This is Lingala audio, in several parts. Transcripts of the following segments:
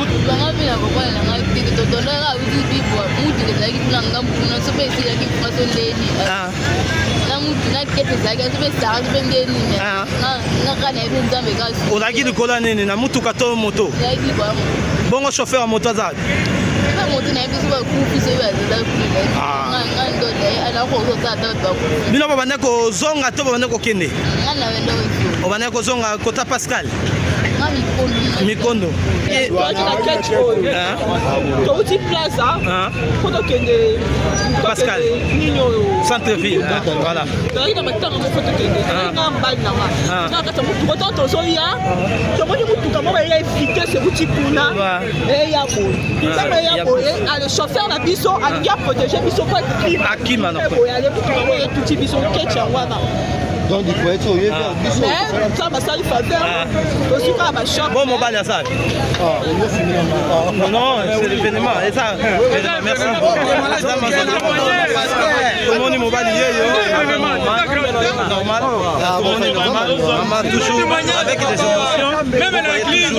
mutu bangapela ngokwala ngakike totolera uthi bibwa mutu ke like ngambuna sobe siyaki fasondeni na mutu na kete zake sobe saga sobe ngeni na kana ibunza mbekazi olaki likola nini na mutu kato moto like ba bongo chauffeur wa moto azali ba moto na biso ba kupi se ba za kule ngando le ala ko tata ba bino babane ko zonga to babane ko kende ngana wendo ko obane ko zonga kota Pascal Mikondo. Touti plaza. Koto kende Pascal. Centre-ville. Voilà. Dari na matanga mo foto kende. Na mbali na ma. Na kata mutu koto tozo ya. Tomoni mutu kama ya vitesse buti kuna. Ya bo. Kama ya bo le chauffeur na biso alingi protéger biso kwa akima na ko. Ya le mutu kama ya tuti biso kecha wana. Donc il faut être au mais ça va ça il faut faire aussi pas ma shop bon mon balle ça non c'est l'événement et ça merci comment on mobile normal normal toujours avec des émotions même l'église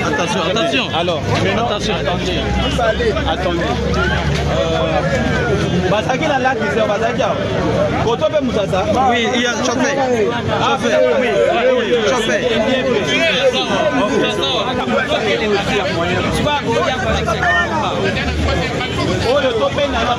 Attention, attention. Alors, attention, attendez. Basaki la lac ici, Basaki. Koto pe Moussassa. Oui, il y a chauffeur. Chauffeur. Oui, chauffeur. Oh, le topé n'a pas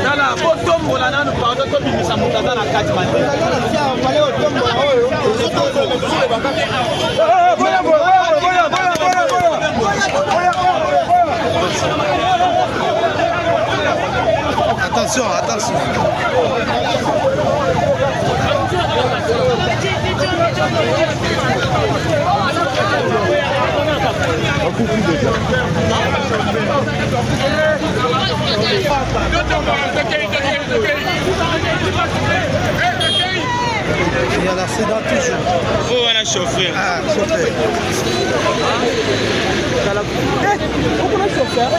Dala, botombo la nanu pardon to bimisa mutaza na kati mate. Attention, attention. Il y a l'accident toujours. Oh, on a chauffé. Ah, chauffeur. on a chauffeur.